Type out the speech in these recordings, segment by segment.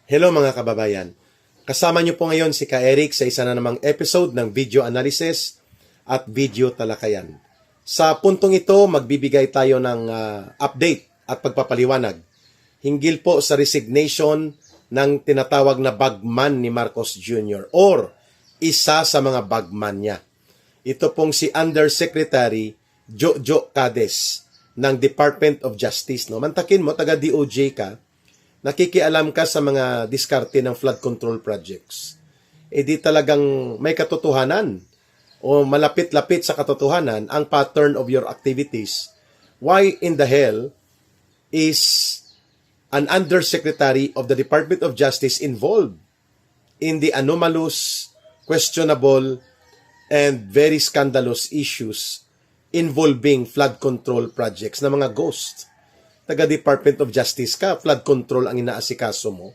Hello mga kababayan. Kasama niyo po ngayon si Ka Eric sa isa na namang episode ng video analysis at video talakayan. Sa puntong ito, magbibigay tayo ng update at pagpapaliwanag hinggil po sa resignation ng tinatawag na bagman ni Marcos Jr. or isa sa mga bagman niya. Ito pong si Undersecretary Jojo Cades ng Department of Justice. No? Mantakin mo, taga DOJ ka, nakikialam ka sa mga diskarte ng flood control projects. E di talagang may katotohanan o malapit-lapit sa katotohanan ang pattern of your activities. Why in the hell is an Undersecretary of the Department of Justice involved in the anomalous, questionable, and very scandalous issues involving flood control projects na mga ghost? Taga Department of Justice ka, flood control ang inaasikaso mo.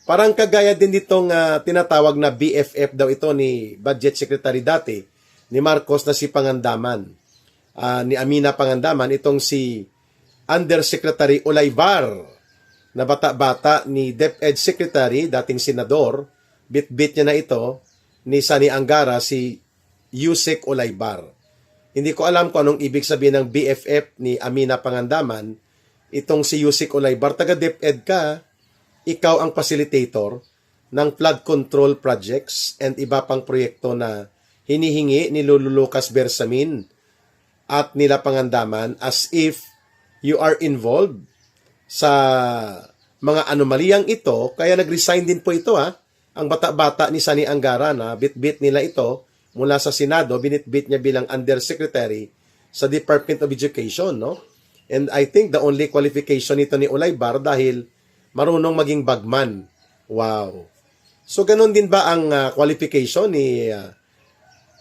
Parang kagaya din ditong tinatawag na BFF daw ito ni Budget Secretary dati, ni Marcos na si Pangandaman, ni Amina Pangandaman, itong si Undersecretary Olaybar, na bata-bata ni DepEd Secretary, dating senador, bit-bit niya na ito, ni Sani Angara, si Yusek Olaybar. Hindi ko alam kung anong ibig sabihin ng BFF ni Amina Pangandaman. Itong si Yusek Olaybar, taga DepEd ka, ikaw ang facilitator ng flood control projects and iba pang proyekto na hinihingi ni Lolo Lucas Bersamin at nila Pangandaman as if you are involved sa mga anomaliyang ito. Kaya nag-resign din po ito ang bata-bata ni Sani Angara na bit-bit nila ito mula sa Senado, binit-bit niya bilang Undersecretary sa Department of Education, no? And I think the only qualification nito ni Olaybar dahil marunong maging bagman. Wow. So ganun din ba ang qualification ni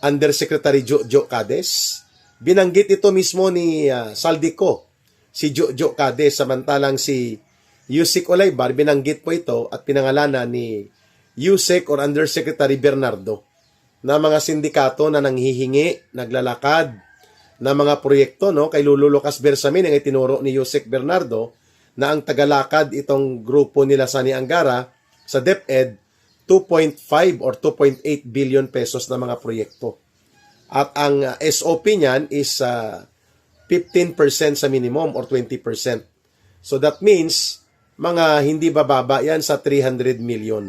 Undersecretary Jojo Cades? Binanggit ito mismo ni Saldico, si Jojo Cades, samantalang si Yusek Olaybar, binanggit po ito at pinangalanan ni Yusek or Undersecretary Bernardo na mga sindikato na nanghihingi, naglalakad na mga proyekto, no, kay Lolo Lucas Bersamin ang itinuro ni Yusek Bernardo na ang tagalakad itong grupo nila Sani Angara sa DepEd 2.5 or 2.8 billion pesos na mga proyekto. At ang SOP niyan is 15% sa minimum or 20%. So that means mga hindi bababa yan sa 300 million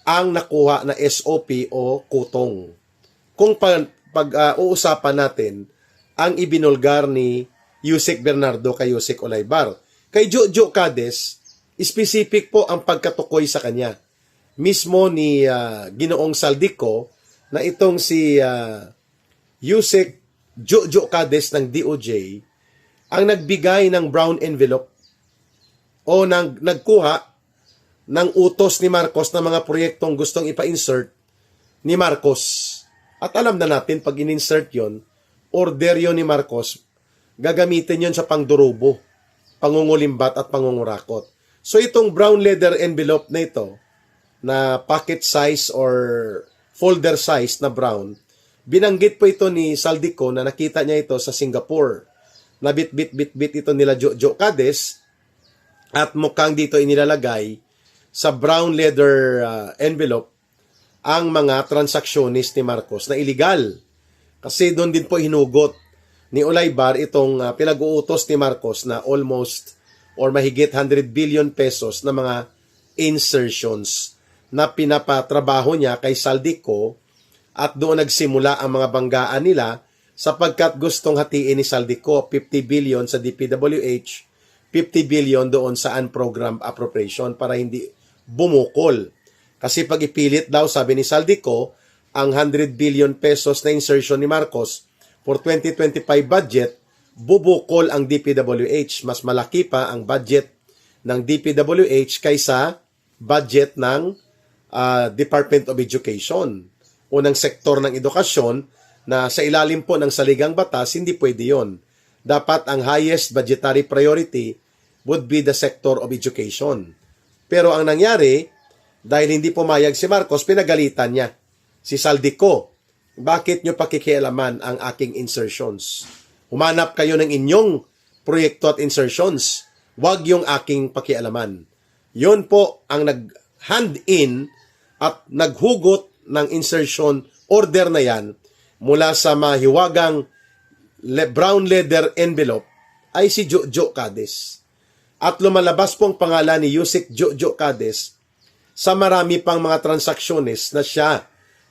ang nakuha na SOP o kutong. Kung pag-uusapan natin ang ibinulgar ni Yusek Bernardo kay Yusek Olaybar. Kay Jojo Cades, specific po ang pagkatukoy sa kanya. Mismo ni Ginoong Saldico na itong si Yusek Jojo Cades ng DOJ ang nagbigay ng brown envelope o nagkuha ng utos ni Marcos na mga proyektong gustong ipa-insert ni Marcos. At alam na natin, pag in-insert yon, order yon ni Marcos, gagamitin yon sa pangdurubo, pangungulimbat at pangungurakot. So itong brown leather envelope na ito, na pocket size or folder size na brown, binanggit po ito ni Saldico na nakita niya ito sa Singapore. Na bit ito nila Jojo Cades at mukhang dito inilalagay sa brown leather envelope ang mga transactionist ni Marcos na illegal. Kasi doon din po hinugot ni Olaybar itong pinag-uutos ni Marcos na almost or mahigit 100 billion pesos na mga insertions na pinapatrabaho niya kay Saldico at doon nagsimula ang mga banggaan nila sapagkat gustong hatiin ni Saldico 50 billion sa DPWH, 50 billion doon sa unprogrammed appropriation para hindi bumukol. Kasi pag ipilit daw, sabi ni Saldico, ang 100 billion pesos na insertion ni Marcos for 2025 budget, bubukol ang DPWH. Mas malaki pa ang budget ng DPWH kaysa budget ng Department of Education o ng sektor ng edukasyon na sa ilalim po ng saligang batas, hindi pwede yon. Dapat ang highest budgetary priority would be the sector of education. Pero ang nangyari, dahil hindi pumayag si Marcos, pinagalitan niya si Saldico. Bakit nyo pakikialaman ang aking insertions? Humanap kayo ng inyong proyekto at insertions. Huwag yung aking pakialaman. Yun po ang hand in at naghugot ng insertion order na yan mula sa mahiwagang brown leather envelope ay si Jojo Cades. At lumalabas po ang pangalan ni Yusek Jojo Cades sa marami pang mga transaksyones na siya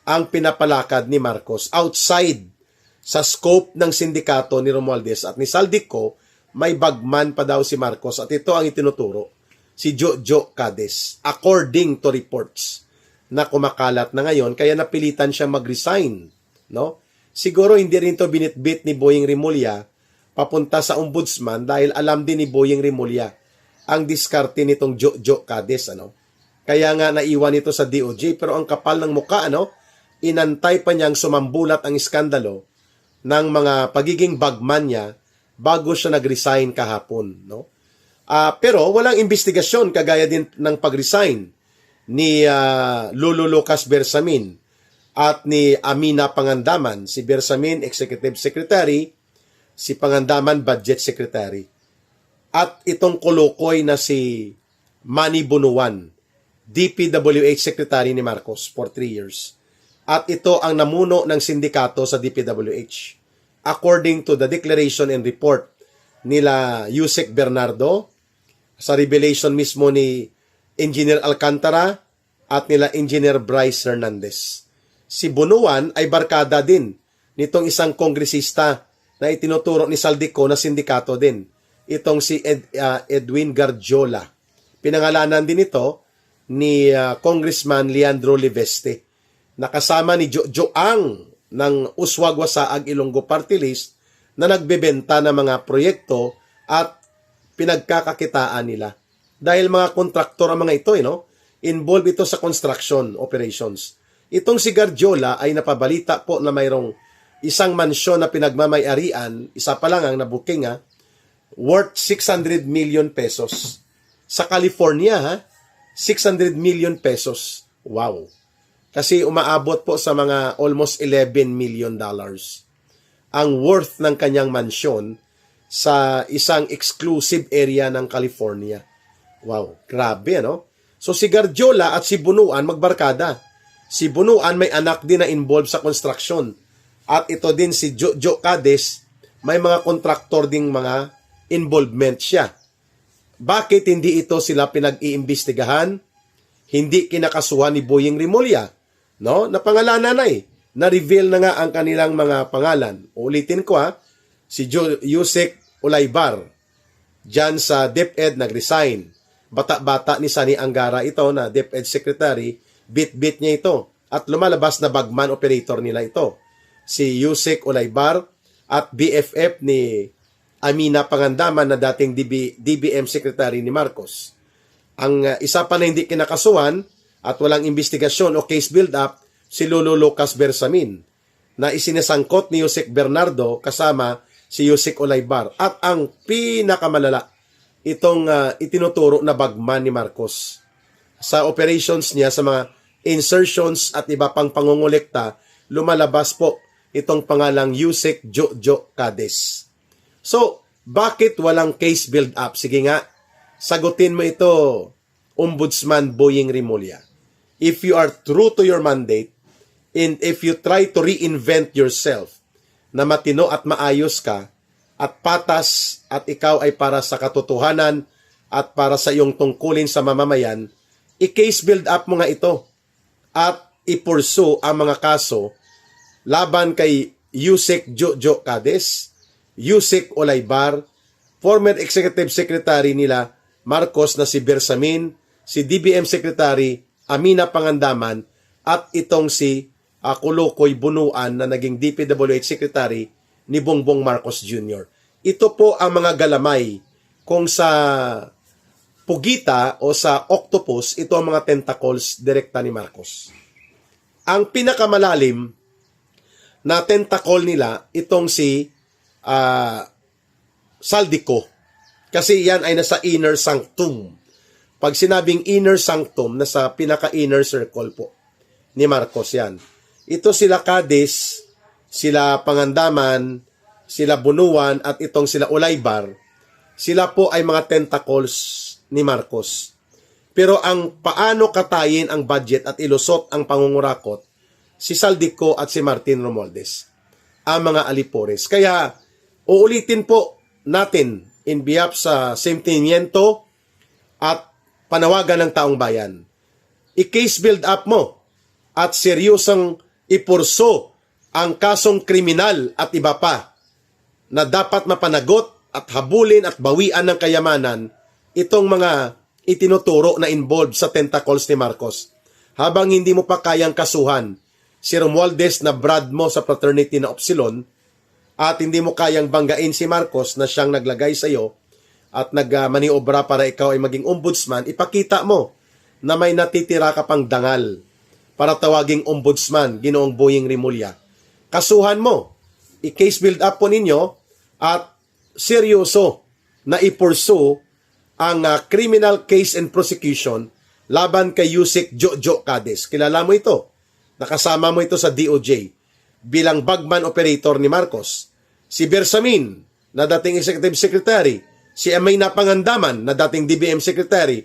ang pinapalakad ni Marcos outside sa scope ng sindikato ni Romualdez at ni Saldico. May bagman pa daw si Marcos at ito ang itinuturo, si Jojo Cades, according to reports na kumakalat na ngayon, kaya napilitan siya mag-resign, no? Siguro hindi rin to binitbit ni Boyeng Rimulya papunta sa ombudsman dahil alam din ni Boyeng Rimulya ang diskarte nitong Jojo Cades, ano? Kaya nga naiwan ito sa DOJ, pero ang kapal ng muka, ano? Inantay pa niyang sumambulat ang iskandalo ng mga pagiging bagman niya bago siya nag-resign kahapon, no? Pero walang investigasyon kagaya din ng pag-resign ni Lolo Lucas Bersamin at ni Amina Pangandaman. Si Bersamin, Executive Secretary, si Pangandaman, Budget Secretary. At itong kolokoy na si Manny Bunuan, DPWH Secretary ni Marcos for 3 years. At ito ang namuno ng sindikato sa DPWH. According to the declaration and report nila Yusek Bernardo, sa revelation mismo ni Engineer Alcantara at nila Engineer Bryce Hernandez. Si Bunuan ay barkada din nitong isang kongresista na itinuturo ni Saldico na sindikato din. Itong si Edwin Garjola. Pinangalanan din ito ni Congressman Leandro Liveste. Nakasama ni Jojo Ang ng Uswag-Wasaag Ilonggo Party List na nagbebenta ng mga proyekto at pinagkakakitaan nila. Dahil mga kontraktor ang mga ito, no? Involved ito sa construction operations. Itong si Garjola ay napabalita po na mayroong isang mansyon na pinagmamay-arian, isa pa lang ang nabuking, worth 600 million pesos. Sa California, 600 million pesos. Wow! Kasi umaabot po sa mga almost 11 million dollars ang worth ng kanyang mansyon sa isang exclusive area ng California. Wow, grabe, no? So si Garjola at si Bunuan magbarkada. Si Bunuan may anak din na involved sa construction. At ito din si Jojo Cades, may mga kontraktor ding mga involvement siya. Bakit hindi ito sila pinag-iimbestigahan? Hindi kinakasuhan ni Boyeng Rimulya, no? Napangalanan na na-reveal na nga ang kanilang mga pangalan. Ulitin ko, si Yusek Olaybar, dyan sa DepEd nag-resign. Bata-bata ni Sani Angara ito na DepEd Secretary, bit-bit niya ito. At lumalabas na bagman operator nila ito. Si Yusek Olaybar at BFF ni Amina Pangandaman na dating DBM Secretary ni Marcos. Ang isa pa na hindi kinakasuhan at walang investigasyon o case build-up, si Lolo Lucas Bersamin na isinasangkot ni Yusek Bernardo kasama si Yusek Olaybar. At ang pinakamalala, itong itinuturo na bagman ni Marcos. Sa operations niya, sa mga insertions at iba pang pangungulekta, lumalabas po itong pangalang Yusek Jojo Cades. So, bakit walang case build-up? Sige nga, sagutin mo ito, Ombudsman Boyeng Rimulya. If you are true to your mandate, and if you try to reinvent yourself na matino at maayos ka at patas at ikaw ay para sa katotohanan at para sa iyong tungkulin sa mamamayan, i-case build up mo nga ito at i-pursue ang mga kaso laban kay Yusek Jojo Cades, Yusek Olaybar, former Executive Secretary nila Marcos na si Bersamin, si DBM Secretary Amina Pangandaman at itong si Kulokoy Bunuan na naging DPWH Secretary ni Bongbong Marcos Jr. Ito po ang mga galamay kung sa pugita o sa octopus, ito ang mga tentacles direkta ni Marcos. Ang pinakamalalim na tentacle nila, itong si Saldico. Kasi yan ay nasa inner sanctum. Pag sinabing inner sanctum, nasa pinaka-inner circle po ni Marcos yan. Ito sila Cades, sila Pangandaman, sila Bunuan, at itong sila Olaybar. Sila po ay mga tentacles ni Marcos. Pero ang paano katayin ang budget at ilusot ang pangungurakot, si Saldico at si Martin Romualdez, ang mga alipores. Kaya uulitin po natin in behalf sa sentimiento at panawagan ng taong bayan. I-case build up mo at seryosang ipurso ang kasong kriminal at iba pa na dapat mapanagot at habulin at bawian ng kayamanan itong mga itinuturo na involved sa tentacles ni Marcos. Habang hindi mo pa kayang kasuhan si Romualdez na brad mo sa fraternity na Upsilon at hindi mo kayang banggain si Marcos na siyang naglagay sa iyo at nagmaniobra para ikaw ay maging ombudsman, ipakita mo na may natitira ka pang dangal para tawaging ombudsman, Ginoong Boying Rimulya. Kasuhan mo, i-case build up po ninyo at seryoso na ipursu ang criminal case and prosecution laban kay Yusek Jojo Cades. Kilala mo ito. Nakasama mo ito sa DOJ bilang bagman operator ni Marcos. Si Bersamin na dating Executive Secretary, si Amay Napangandaman na dating DBM Secretary,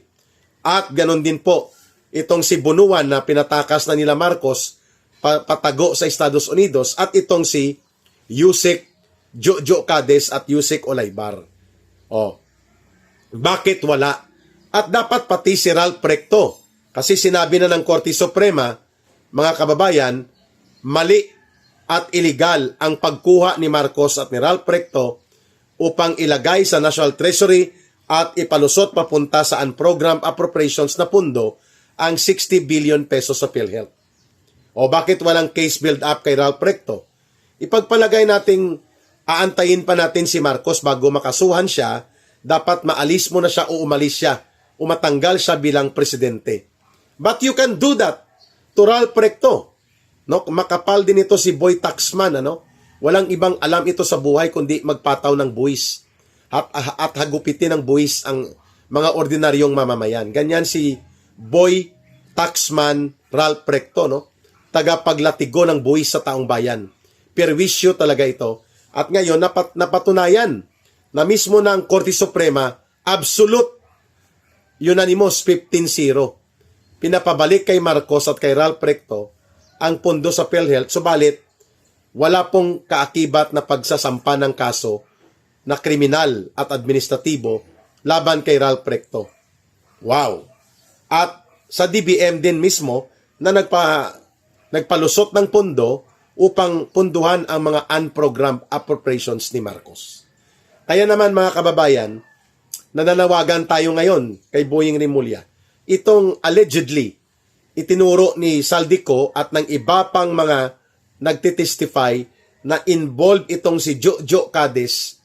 at ganon din po itong si Bunuan na pinatakas na nila Marcos patago sa Estados Unidos at itong si Yusek Jojo Cades at Yusek Olaybar. Bakit wala? At dapat pati si Ralph Recto. Kasi sinabi na ng Korte Suprema, mga kababayan, mali at iligal ang pagkuha ni Marcos at ni Ralph Recto upang ilagay sa National Treasury at ipalusot papunta sa unprogrammed appropriations na pundo ang 60 billion pesos sa PhilHealth. Bakit walang case build up kay Ralph Recto? Ipagpalagay nating aantayin pa natin si Marcos bago makasuhan siya, dapat maalis mo na siya o umalis siya, umatanggal siya bilang presidente. But you can do that to Ralph Recto. No? Makapal din ito si Boy Taxman. Walang ibang alam ito sa buhay kundi magpataw ng buwis at hagupitin ng buwis ang mga ordinaryong mamamayan. Ganyan si Boy Taxman Ralph Recto, tagapaglatigo ng buwis sa taong bayan. Perwisyo talaga ito. At ngayon, napatunayan na mismo ng Korte Suprema, absolute unanimous 15-0. Pinapabalik kay Marcos at kay Ralph Recto ang pondo sa PhilHealth, subalit wala pong kaakibat na pagsasampa ng kaso na kriminal at administratibo laban kay Ralph Recto. Wow! At sa DBM din mismo na nagpalusot ng pondo upang punduhan ang mga unprogrammed appropriations ni Marcos. Kaya naman mga kababayan, nananawagan tayo ngayon kay Boying Rimulya. Itong allegedly itinuro ni Saldico at ng iba pang mga nagtitestify na involved itong si Jojo Cades,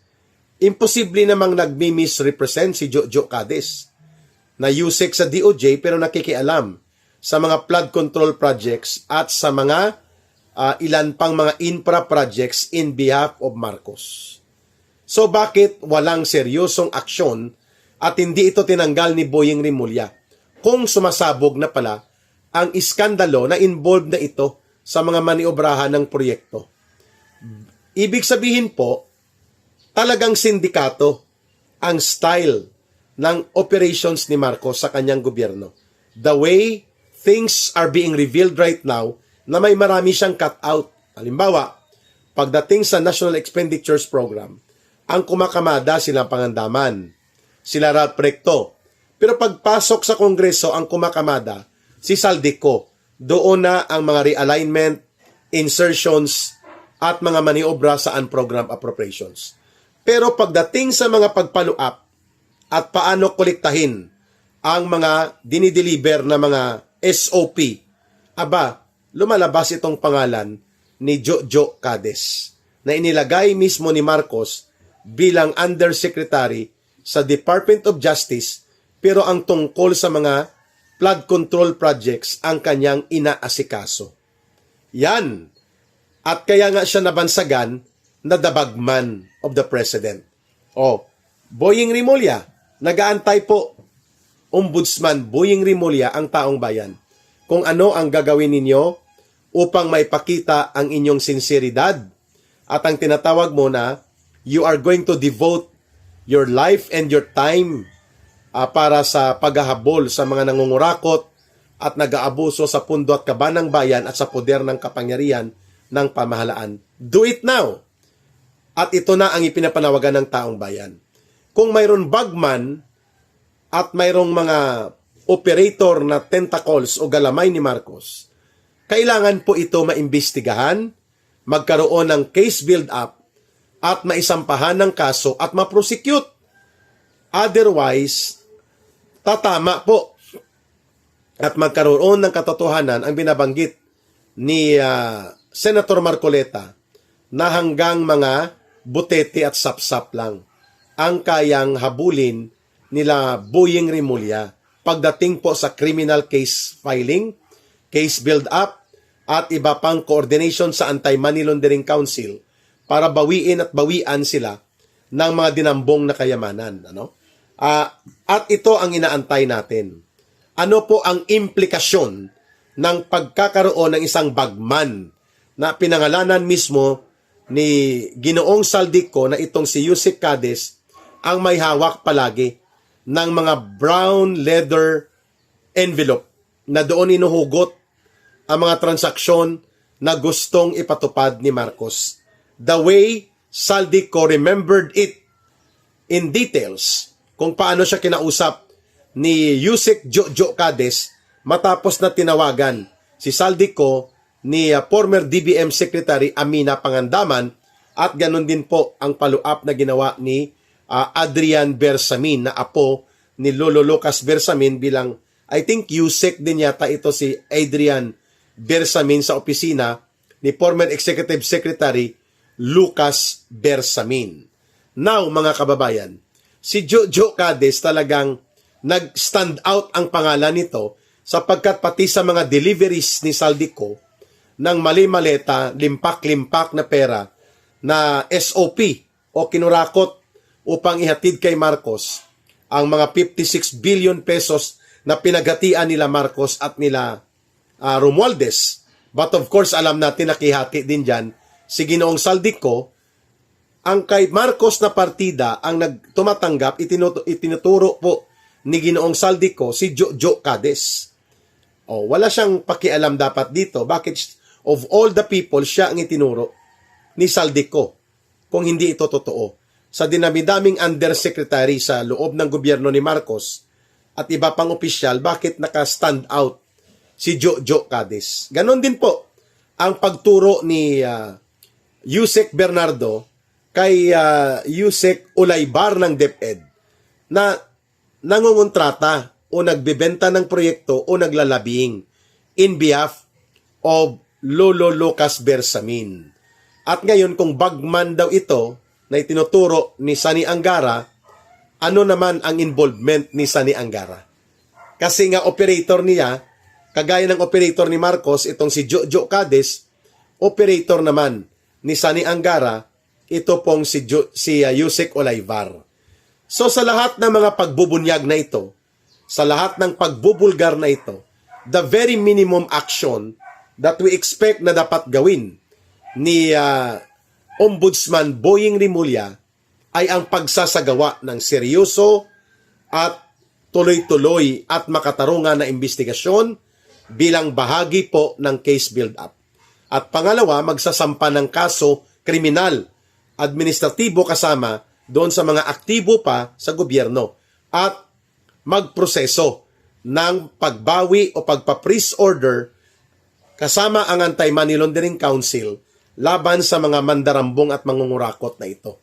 imposible namang nagmi-misrepresent si Jojo Cades na Yusek sa DOJ pero nakikialam sa mga flood control projects at sa mga ilan pang mga infra projects in behalf of Marcos. So bakit walang seryosong aksyon at hindi ito tinanggal ni Boying Rimulya kung sumasabog na pala ang iskandalo na involved na ito sa mga maniobrahan ng proyekto? Ibig sabihin po, talagang sindikato ang style ng operations ni Marcos sa kanyang gobyerno. The way things are being revealed right now, na may marami siyang cut out. Halimbawa, pagdating sa National Expenditures Program, ang kumakamada sila Pangandaman, sila Ralph Recto. Pero pagpasok sa Kongreso, ang kumakamada, si Saldico. Doon na ang mga realignment, insertions, at mga maniobra sa unprogrammed appropriations. Pero pagdating sa mga pagpaluap at paano kolektahin ang mga dinideliver na mga SOP, lumalabas itong pangalan ni Jojo Cades na inilagay mismo ni Marcos bilang Undersecretary sa Department of Justice, pero ang tungkol sa mga flood control projects ang kanyang inaasikaso. Yan. At kaya nga siya nabansagan na the bagman of the President. Boying Rimulya, nagaantay po, Ombudsman Boying Rimulya, ang taong bayan, kung ano ang gagawin ninyo upang maipakita ang inyong sinseridad at ang tinatawag mo na you are going to devote your life and your time para sa paghahabol sa mga nangungurakot at nag-aabuso sa pundo at kaban ng bayan at sa poder ng kapangyarihan ng pamahalaan. Do it now! At ito na ang ipinapanawagan ng taong bayan. Kung mayroon bagman at mayroong mga operator na tentacles o galamay ni Marcos, kailangan po ito maimbestigahan, magkaroon ng case build-up at maisampahan ng kaso at ma-prosecute. Otherwise, tatama po at magkaroon ng katotohanan ang binabanggit ni Senator Marcoleta na hanggang mga butete at sapsap lang ang kayang habulin nila Boying Rimulya pagdating po sa criminal case filing, case build-up, at iba pang coordination sa Anti-Money Laundering Council para bawiin at bawian sila ng mga dinambong na kayamanan. At ito ang inaantay natin. Ano po ang implikasyon ng pagkakaroon ng isang bagman na pinangalanan mismo ni Ginoong Saldico na itong si Yusek Cadiz ang may hawak palagi ng mga brown leather envelope na doon inuhugot ang mga transaksyon na gustong ipatupad ni Marcos. The way Saldico remembered it in details kung paano siya kinausap ni Yusek Jojo Cadiz matapos na tinawagan si Saldico ni former DBM Secretary Amina Pangandaman at ganun din po ang follow-up na ginawa ni Adrian Bersamin na apo ni Lolo Lucas Bersamin bilang I think Yusek din yata ito si Adrian Bersamin sa opisina ni former Executive Secretary Lucas Bersamin. Now mga kababayan, si Jojo Cadiz talagang nag-stand out ang pangalan nito sapagkat pati sa mga deliveries ni Saldico ng mali-maleta, limpak-limpak na pera na SOP o kinurakot upang ihatid kay Marcos ang mga 56 billion pesos na pinaghatian nila Marcos at nila Romualdez. But of course, alam natin nakihati din dyan si Ginoong Saldico. Ang kay Marcos na partida ang tumatanggap, itinuturo po ni Ginoong Saldico si Jojo Cadiz. Wala siyang pakialam dapat dito. Bakit of all the people, siya ang itinuro ni Saldico kung hindi ito totoo. Sa dinami-daming undersecretary sa loob ng gobyerno ni Marcos at iba pang opisyal, bakit naka-stand out si Jojo Cadiz? Ganon din po ang pagturo ni Yusek Bernardo kay Yusek Ulaybar ng DepEd na nangungontrata o nagbebenta ng proyekto o naglalabing in behalf of Lolo Lucas Bersamin. At ngayon kung bagman daw ito na itinuturo ni Sani Angara, ano naman ang involvement ni Sani Angara? Kasi nga operator niya, kagaya ng operator ni Marcos, itong si Jojo Cadiz, operator naman ni Sani Angara, ito pong si Yusek Ulaybar. So sa lahat ng mga pagbubunyag na ito, sa lahat ng pagbubulgar na ito, the very minimum action that we expect na dapat gawin ni Ombudsman Boying Rimulya ay ang pagsasagawa ng seryoso at tuloy-tuloy at makatarungan na investigasyon bilang bahagi po ng case build-up. At pangalawa, magsasampa ng kaso kriminal, administratibo kasama doon sa mga aktibo pa sa gobyerno at magproseso ng pagbawi o pagpa-freeze order kasama ang Anti-Money Laundering Council laban sa mga mandarambong at mangungurakot na ito.